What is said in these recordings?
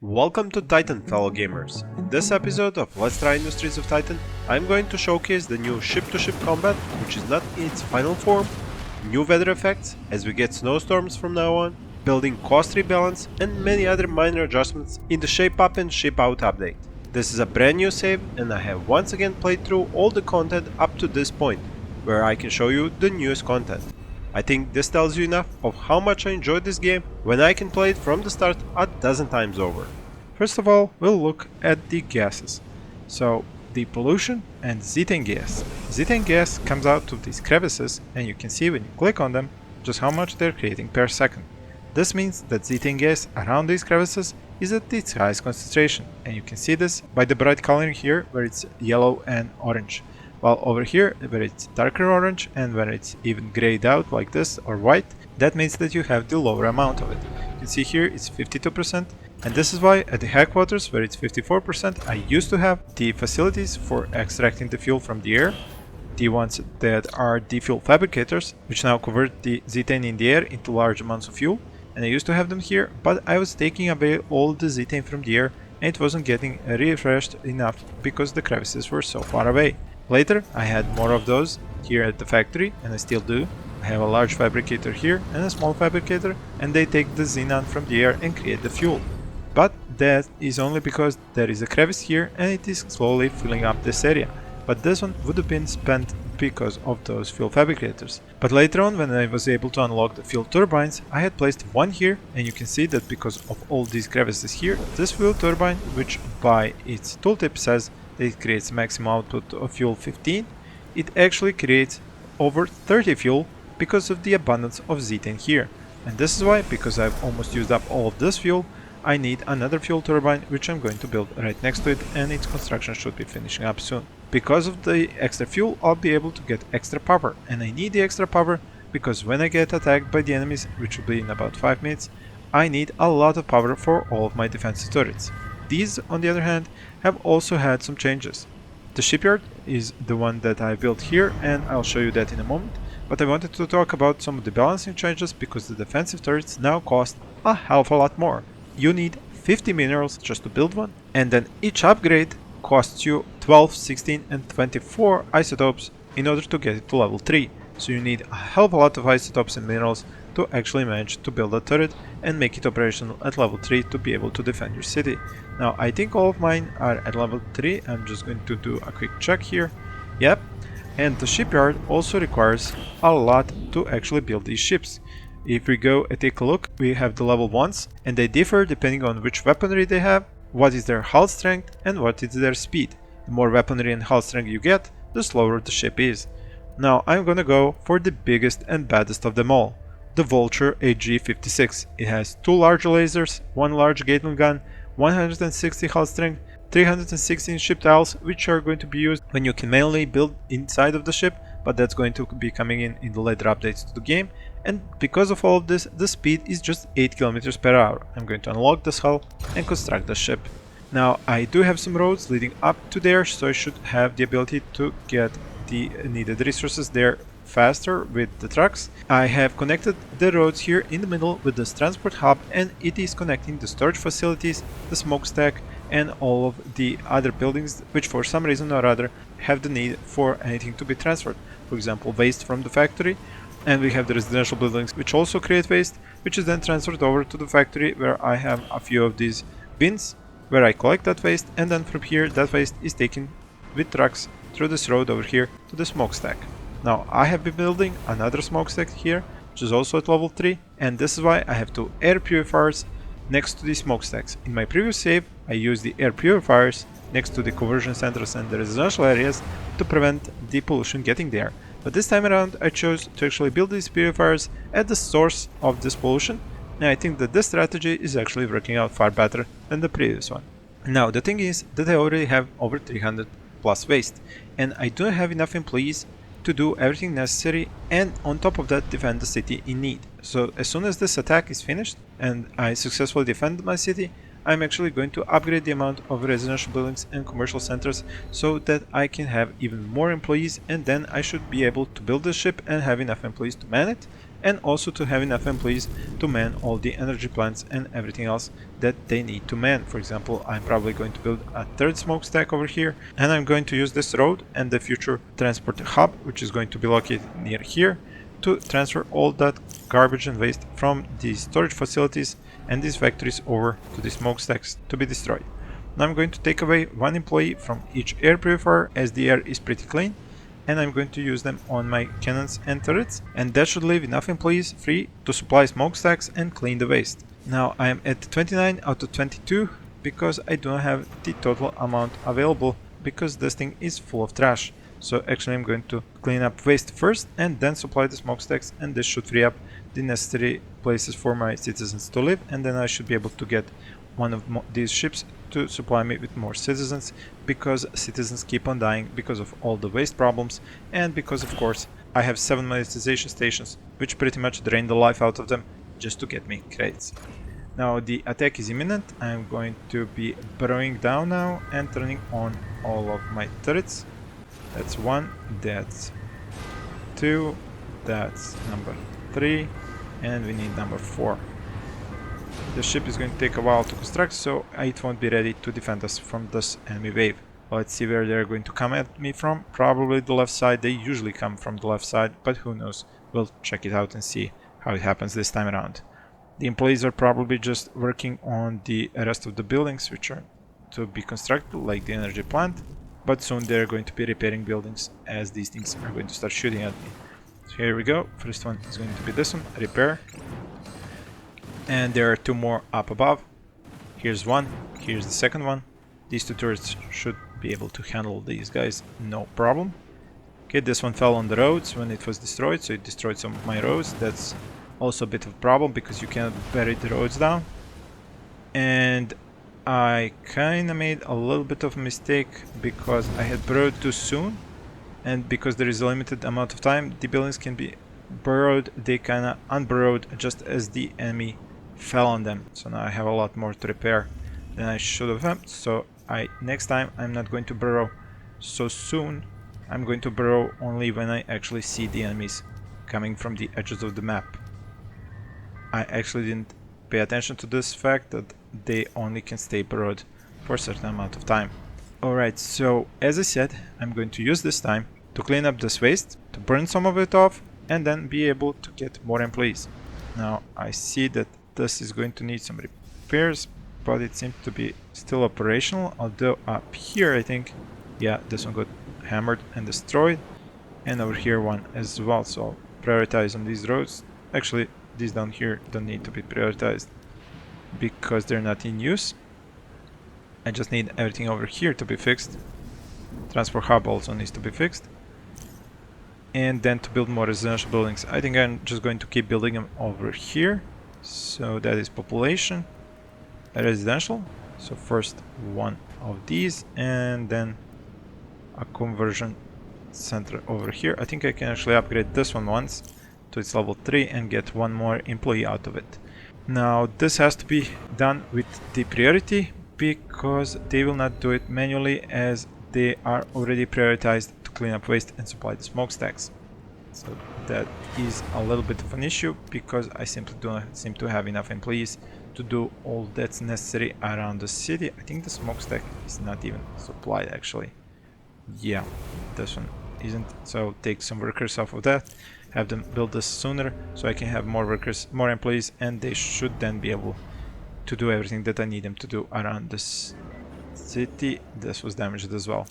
Welcome to Titan, fellow gamers. In this episode of Let's Try Industries of Titan, I'm going to showcase the new ship-to-ship combat, which is not in its final form, new weather effects as we get snowstorms from now on, building cost rebalance, and many other minor adjustments in the Shape Up and Ship Out update. This is a brand new save, and I have once again played through all the content up to this point, where I can show you the newest content. I think this tells you enough of how much I enjoyed this game when I can play it from the start a dozen times over. First of all, we'll look at the gases. So, the pollution and zethane gas. Zethane gas comes out of these crevices, and you can see when you click on them just how much they're creating per second. This means that zethane gas around these crevices is at its highest concentration, and you can see this by the bright coloring here where it's yellow and orange. While over here, where it's darker orange and when it's even grayed out like this or white, that means that you have the lower amount of it. You can see here it's 52%, and this is why at the headquarters where it's 54%, I used to have the facilities for extracting the fuel from the air, the ones that are the fuel fabricators, which now convert the zethane in the air into large amounts of fuel, and I used to have them here, but I was taking away all the zethane from the air and it wasn't getting refreshed enough because the crevices were so far away. Later, I had more of those here at the factory, and I still do. I have a large fabricator here and a small fabricator, and they take the xenon from the air and create the fuel. But that is only because there is a crevice here and it is slowly filling up this area. But this one would have been spent because of those fuel fabricators. But later on, when I was able to unlock the fuel turbines, I had placed one here, and you can see that because of all these crevices here, this fuel turbine, which by its tooltip says it creates maximum output of fuel 15, it actually creates over 30 fuel because of the abundance of zethane here. And this is why, because I've almost used up all of this fuel, I need another fuel turbine, which I'm going to build right next to it, and its construction should be finishing up soon. Because of the extra fuel, I'll be able to get extra power, and I need the extra power because when I get attacked by the enemies, which will be in about 5 minutes, I need a lot of power for all of my defensive turrets. These, on the other hand, have also had some changes. The shipyard is the one that I built here, and I'll show you that in a moment, but I wanted to talk about some of the balancing changes because the defensive turrets now cost a hell of a lot more. You need 50 minerals just to build one, and then each upgrade costs you 12, 16 and 24 isotopes in order to get it to level 3. So you need a hell of a lot of isotopes and minerals to actually manage to build a turret and make it operational at level 3 to be able to defend your city. Now I think all of mine are at level 3, I'm just going to do a quick check here. Yep, and the shipyard also requires a lot to actually build these ships. If we go and take a look, we have the level 1s, and they differ depending on which weaponry they have, what is their hull strength and what is their speed. The more weaponry and hull strength you get, the slower the ship is. Now I'm gonna go for the biggest and baddest of them all, the Vulture AG-56. It has 2 large lasers, 1 large Gatling gun, 160 hull strength, 316 ship tiles, which are going to be used when you can mainly build inside of the ship, but that's going to be coming in the later updates to the game. And because of all of this, the speed is just 8 km per hour. I'm going to unlock this hull and construct the ship. Now I do have some roads leading up to there, so I should have the ability to get the needed resources there faster with the trucks. I have connected the roads here in the middle with this transport hub, and it is connecting the storage facilities, the smokestack and all of the other buildings which for some reason or other have the need for anything to be transferred. For example, waste from the factory, and we have the residential buildings which also create waste, which is then transferred over to the factory where I have a few of these bins where I collect that waste, and then from here that waste is taken with trucks through this road over here to the smokestack. Now I have been building another smokestack here, which is also at level 3, and this is why I have 2 air purifiers next to the smokestacks. In my previous save, I used the air purifiers next to the conversion centers and the residential areas to prevent the pollution getting there. But this time around I chose to actually build these purifiers at the source of this pollution, and I think that this strategy is actually working out far better than the previous one. Now the thing is that I already have over 300 plus waste, and I don't have enough employees to do everything necessary and on top of that defend the city in need. So as soon as this attack is finished and I successfully defend my city, I'm actually going to upgrade the amount of residential buildings and commercial centers so that I can have even more employees, and then I should be able to build this ship and have enough employees to man it, and also to have enough employees to man all the energy plants and everything else that they need to man. For example, I'm probably going to build a third smokestack over here, and I'm going to use this road and the future transport hub, which is going to be located near here, to transfer all that garbage and waste from these storage facilities and these factories over to the smokestacks to be destroyed. Now I'm going to take away one employee from each air purifier, as the air is pretty clean, and I'm going to use them on my cannons and turrets, and that should leave enough employees free to supply smokestacks and clean the waste. Now I am at 29 out of 22 because I do not have the total amount available because this thing is full of trash. So actually I'm going to clean up waste first and then supply the smokestacks, and this should free up the necessary places for my citizens to live, and then I should be able to get one of these ships to supply me with more citizens, because citizens keep on dying because of all the waste problems, and because of course I have 7 monetization stations which pretty much drain the life out of them just to get me credits. Now the attack is imminent. I'm going to be burrowing down now and turning on all of my turrets. That's 1, that's 2, that's number 3, and we need number 4. The ship is going to take a while to construct, so it won't be ready to defend us from this enemy wave. Let's see where they're going to come at me from. Probably the left side. They usually come from the left side, but who knows. We'll check it out and see how it happens this time around. The employees are probably just working on the rest of the buildings which are to be constructed, like the energy plant, but soon they're going to be repairing buildings as these things are going to start shooting at me. So here we go. First one is going to be this one, repair. And there are 2 more up above. Here's one, here's the second one. These 2 turrets should be able to handle these guys, no problem. Okay, this one fell on the roads when it was destroyed, so it destroyed some of my roads. That's also a bit of a problem because you cannot bury the roads down. And I kinda made a little bit of a mistake because I had burrowed too soon, and because there is a limited amount of time the buildings can be burrowed, they kinda unburrowed just as the enemy fell on them. So now I have a lot more to repair than I should have. So next time I'm not going to burrow so soon. I'm going to burrow only when I actually see the enemies coming from the edges of the map. I actually didn't pay attention to this fact that they only can stay burrowed for a certain amount of time. Alright, so as I said, I'm going to use this time to clean up this waste, to burn some of it off, and then be able to get more employees. Now I see that this is going to need some repairs, but it seems to be still operational, although up here I think, yeah, this one got hammered and destroyed, and over here one as well, so I'll prioritize on these roads. Actually, these down here don't need to be prioritized because they're not in use. I just need everything over here to be fixed. Transport hub also needs to be fixed. And then to build more residential buildings. I think I'm just going to keep building them over here. So that is population, residential. So first one of these, and then a conversion center over here. I think I can actually upgrade this one once to its level 3 and get one more employee out of it. Now this has to be done with the priority because they will not do it manually, as they are already prioritized to clean up waste and supply the smokestacks. So that is a little bit of an issue because I simply do not seem to have enough employees to do all that's necessary around the city. I think the smokestack is not even supplied actually. Yeah, this one isn't, so take some workers off of that, have them build this sooner so I can have more workers, more employees, and they should then be able to do everything that I need them to do around this city. This was damaged as well.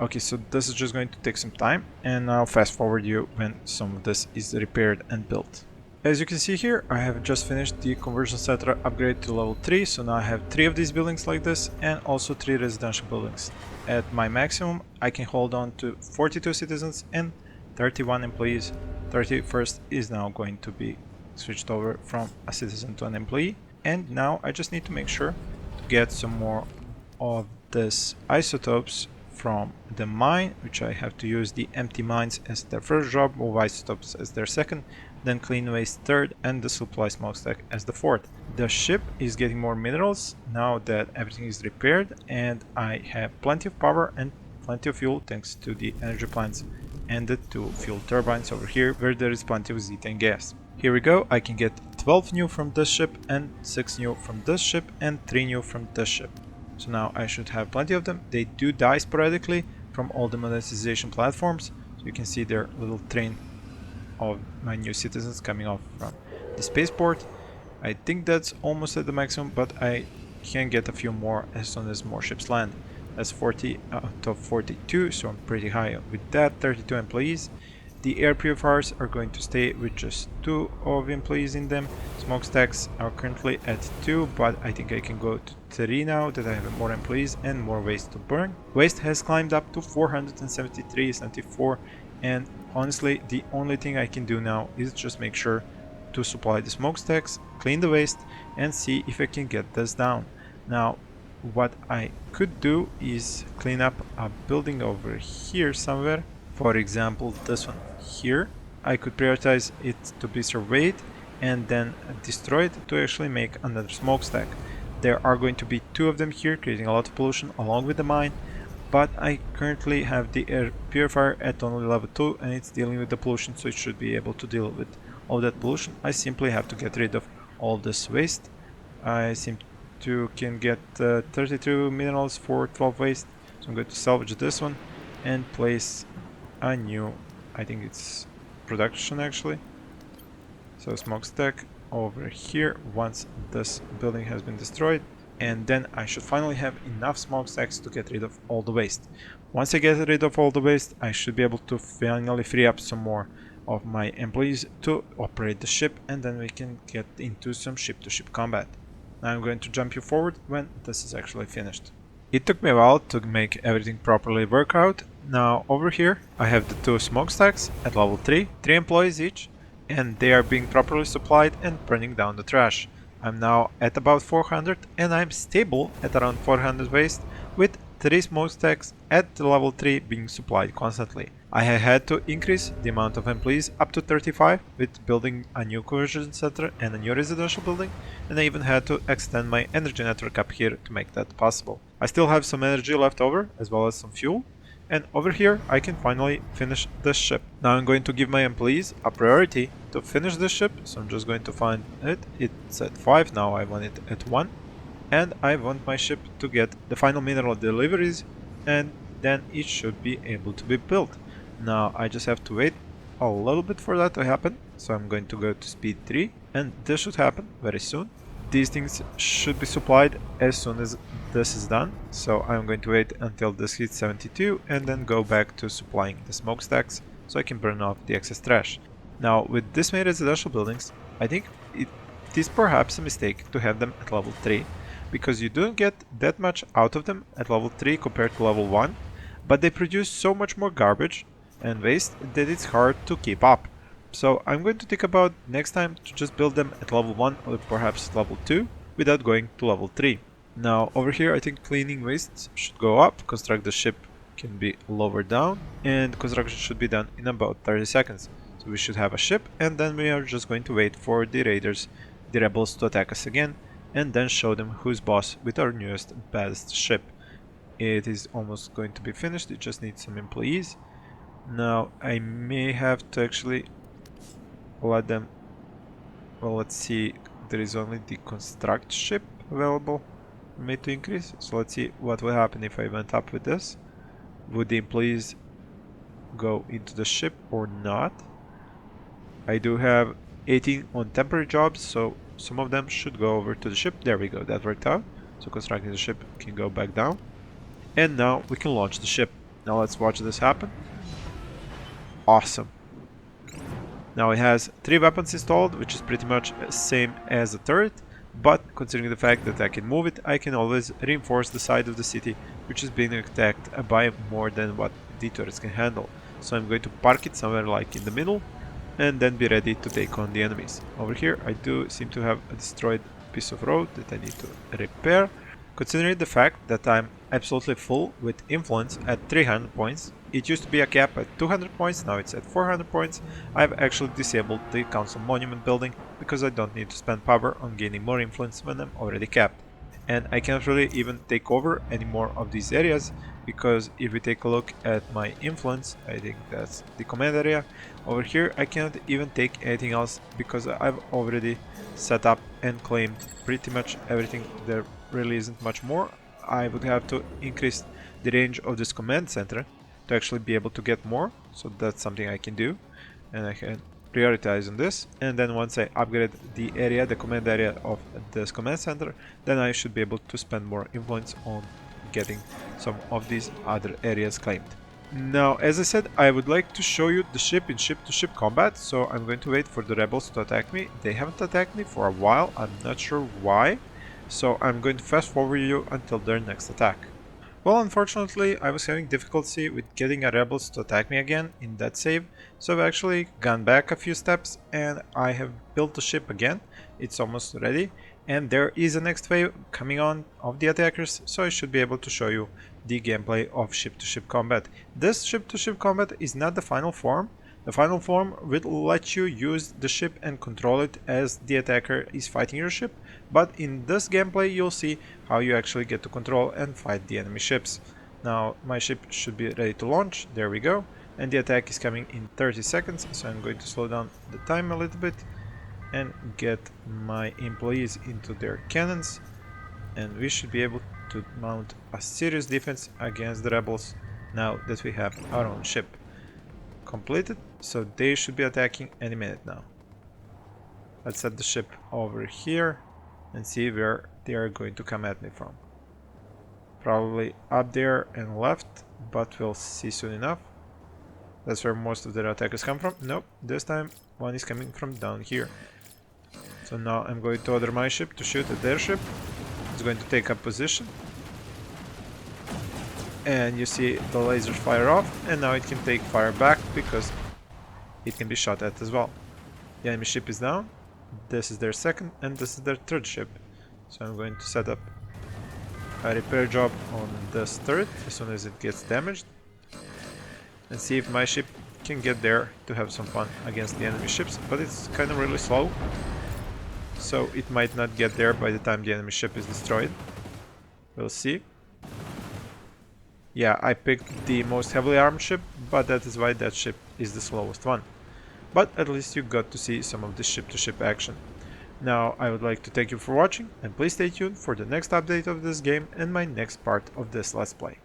Okay, so this is just going to take some time, and I'll fast forward you when some of this is repaired and built. As you can see here, I have just finished the conversion center upgrade to level 3, so now I have 3 of these buildings like this and also 3 residential buildings. At my maximum, I can hold on to 42 citizens and 31 employees. 31st is now going to be switched over from a citizen to an employee, and now I just need to make sure to get some more of this isotopes from the mine, which I have to use the empty mines as their first job, move isotopes as their second, then clean waste third, and the supply smokestack as the fourth. The ship is getting more minerals now that everything is repaired, and I have plenty of power and plenty of fuel thanks to the energy plants and the 2 fuel turbines over here where there is plenty of ethane gas. Here we go, I can get 12 new from this ship and 6 new from this ship and 3 new from this ship. So now I should have plenty of them. They do die sporadically from all the monetization platforms. So you can see their little train of my new citizens coming off from the spaceport. I think that's almost at the maximum, but I can get a few more as soon as more ships land. That's 40 out of 42, so I'm pretty high with that. 32 employees. The air purifiers are going to stay with just 2 of employees in them. Smokestacks are currently at 2, but I think I can go to 3 now that I have more employees and more waste to burn. Waste has climbed up to 473, 74, and honestly the only thing I can do now is just make sure to supply the smokestacks, clean the waste, and see if I can get this down. Now what I could do is clean up a building over here somewhere. For example, this one here. I could prioritize it to be surveyed and then destroy it to actually make another smokestack. There are going to be 2 of them here, creating a lot of pollution along with the mine, but I currently have the air purifier at only level 2 and it's dealing with the pollution, so it should be able to deal with all that pollution. I simply have to get rid of all this waste. I seem to can get 32 minerals for 12 waste, so I'm going to salvage this one and place a new, I think it's production actually. So smokestack over here once this building has been destroyed, and then I should finally have enough smokestacks to get rid of all the waste. Once I get rid of all the waste, I should be able to finally free up some more of my employees to operate the ship, and then we can get into some ship-to-ship combat. Now I'm going to jump you forward when this is actually finished. It took me a while to make everything properly work out. Now over here I have the 2 smokestacks at level 3, 3 employees each, and they are being properly supplied and burning down the trash. I'm now at about 400 and I'm stable at around 400 waste with 3 smokestacks at level 3 being supplied constantly. I have had to increase the amount of employees up to 35 with building a new conversion center and a new residential building, and I even had to extend my energy network up here to make that possible. I still have some energy left over as well as some fuel, and over here I can finally finish this ship. Now I'm going to give my employees a priority to finish this ship, so I'm just going to find it. It's at 5 now, I want it at 1, and I want my ship to get the final mineral deliveries, and then it should be able to be built. Now I just have to wait a little bit for that to happen, so I'm going to go to speed 3 and this should happen very soon. These things should be supplied as soon as this is done, so I'm going to wait until this hits 72 and then go back to supplying the smokestacks so I can burn off the excess trash. Now with this many residential buildings, I think it is perhaps a mistake to have them at level 3, because you don't get that much out of them at level 3 compared to level 1, but they produce so much more garbage and waste that it's hard to keep up. So I'm going to think about next time to just build them at level 1 or perhaps level 2 without going to level 3. Now over here I think cleaning wastes should go up, construct the ship can be lowered down, and construction should be done in about 30 seconds. So we should have a ship, and then we are just going to wait for the raiders, the rebels, to attack us again, and then show them who's boss with our newest baddest ship. It is almost going to be finished, it just needs some employees. Now I may have to actually let them, well, let's see, there is only the construct ship available for me to increase, so let's see what will happen if I went up with this. Would the employees go into the ship or not? I do have 18 on temporary jobs, so some of them should go over to the ship. There we go, that worked out. So constructing the ship can go back down, and now we can launch the ship. Now let's watch this happen. Awesome. Now it has 3 weapons installed, which is pretty much the same as the turret, but considering the fact that I can move it, I can always reinforce the side of the city, which is being attacked by more than what the turrets can handle. So I'm going to park it somewhere like in the middle, and then be ready to take on the enemies. Over here I do seem to have a destroyed piece of road that I need to repair. Considering the fact that I'm absolutely full with influence at 300 points, it used to be a cap at 200 points, now it's at 400 points, I've actually disabled the council monument building because I don't need to spend power on gaining more influence when I'm already capped. and I can't really even take over any more of these areas, because if we take a look at my influence, I think that's the command area, over here I can't even take anything else because I've already set up and claimed pretty much everything. There really isn't much more. I would have to increase the range of this command center to actually be able to get more, so that's something I can do, and I can prioritize on this. And then once I upgrade the area, the command area of this command center, then I should be able to spend more influence on getting some of these other areas claimed. Now, as I said, I would like to show you the ship in ship-to-ship combat, so I'm going to wait for the rebels to attack me. They haven't attacked me for a while, I'm not sure why, so I'm going to fast forward you until their next attack. Well, unfortunately, I was having difficulty with getting a rebels to attack me again in that save, so I've actually gone back a few steps and I have built the ship again. It's almost ready, and there is a next wave coming on of the attackers, so I should be able to show you the gameplay of ship-to-ship combat. This ship-to-ship combat is not the final form. The final form will let you use the ship and control it as the attacker is fighting your ship, but in this gameplay you'll see how you actually get to control and fight the enemy ships. Now my ship should be ready to launch, there we go, and the attack is coming in 30 seconds, so I'm going to slow down the time a little bit and get my employees into their cannons, and we should be able to mount a serious defense against the rebels now that we have our own ship completed, so they should be attacking any minute now. Let's set the ship over here and see where they are going to come at me from. Probably up there and left, but we'll see soon enough. That's where most of their attackers come from. Nope, this time one is coming from down here. So now I'm going to order my ship to shoot at their ship. It's going to take up position. And you see the lasers fire off, and now it can take fire back because it can be shot at as well. The enemy ship is down. This is their second, and this is their third ship. So I'm going to set up a repair job on this turret as soon as it gets damaged, and see if my ship can get there to have some fun against the enemy ships, but it's kind of really slow, so it might not get there by the time the enemy ship is destroyed. We'll see. Yeah, I picked the most heavily armed ship, but that is why that ship is the slowest one. But at least you got to see some of the ship-to-ship action. Now, I would like to thank you for watching, and please stay tuned for the next update of this game and my next part of this Let's Play.